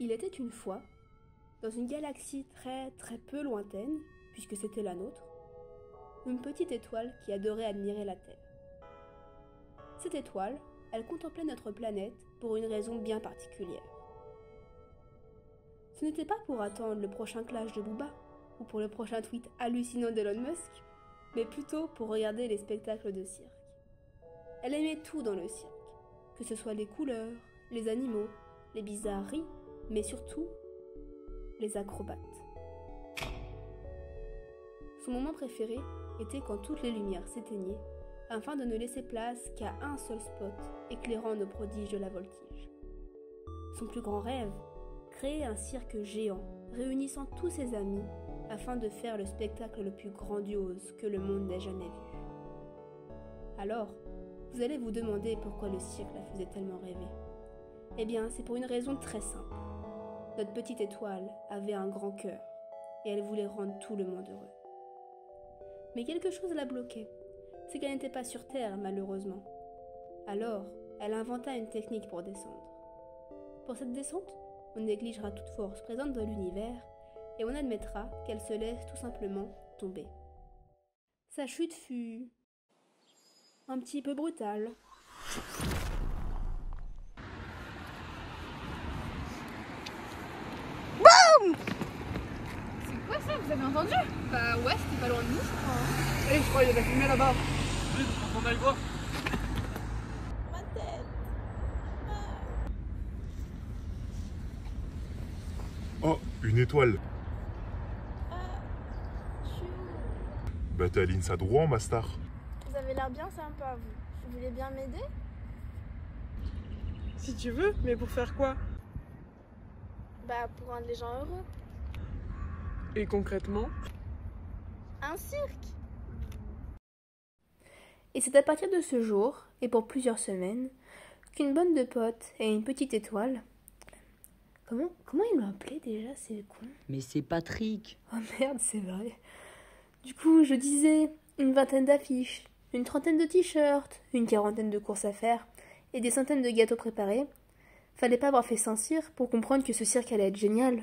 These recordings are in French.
Il était une fois, dans une galaxie très peu lointaine, puisque c'était la nôtre, une petite étoile qui adorait admirer la Terre. Cette étoile, elle contemplait notre planète pour une raison bien particulière. Ce n'était pas pour attendre le prochain clash de Booba, ou pour le prochain tweet hallucinant d'Elon Musk, mais plutôt pour regarder les spectacles de cirque. Elle aimait tout dans le cirque, que ce soit les couleurs, les animaux, les bizarreries, mais surtout les acrobates. Son moment préféré était quand toutes les lumières s'éteignaient, afin de ne laisser place qu'à un seul spot éclairant nos prodiges de la voltige. Son plus grand rêve, créer un cirque géant réunissant tous ses amis afin de faire le spectacle le plus grandiose que le monde n'ait jamais vu. Alors, vous allez vous demander pourquoi le cirque la faisait tellement rêver. Eh bien, c'est pour une raison très simple. Notre petite étoile avait un grand cœur et elle voulait rendre tout le monde heureux. Mais quelque chose la bloquait, c'est qu'elle n'était pas sur Terre malheureusement. Alors, elle inventa une technique pour descendre. Pour cette descente, on négligera toute force présente dans l'univers et on admettra qu'elle se laisse tout simplement tomber. Sa chute fut un petit peu brutale. BOUM! C'est quoi ça? Vous avez entendu? Bah ouais, c'était pas loin de nous, je crois. Allez, je crois qu'il y a de la fumée là-bas. Oui, on aille voir. Ma tête. Oh, une étoile. Je suis où? Bah t'es à l'INSA de Rouen, ma star. Vous avez l'air bien sympa, vous. Vous voulez bien m'aider? Si tu veux, mais pour faire quoi? Bah pour rendre les gens heureux. Et concrètement? Un cirque. Et c'est à partir de ce jour, et pour plusieurs semaines, qu'une bande de potes et une petite étoile... Comment ils l'ont appelé déjà, c'est con? Mais c'est Patrick. Oh merde, c'est vrai. Du coup, je disais une vingtaine d'affiches, une trentaine de t-shirts, une quarantaine de courses à faire, et des centaines de gâteaux préparés. Fallait pas avoir fait Saint-Cyr pour comprendre que ce cirque allait être génial.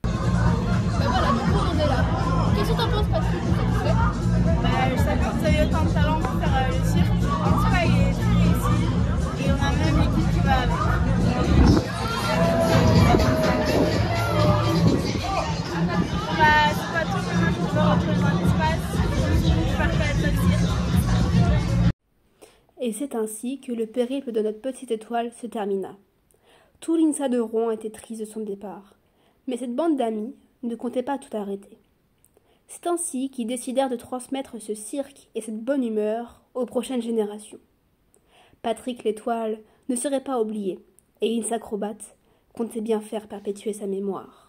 Bah voilà, du coup on est là. Qu'est-ce que t'en penses, Patrick? Bah, je savais pas que vous aviez autant de talent pour faire le cirque. En tout cas, il est très réussi. Et on a même l'équipe qui va avec. Bah, c'est pas tout, mais moi je veux retrouver un espace pour partager le cirque. Et c'est ainsi que le périple de notre petite étoile se termina. Tout l'INSA de Rouen était triste de son départ, mais cette bande d'amis ne comptait pas tout arrêter. C'est ainsi qu'ils décidèrent de transmettre ce cirque et cette bonne humeur aux prochaines générations. Patrick l'étoile ne serait pas oublié, et INSA Acrobat comptait bien faire perpétuer sa mémoire.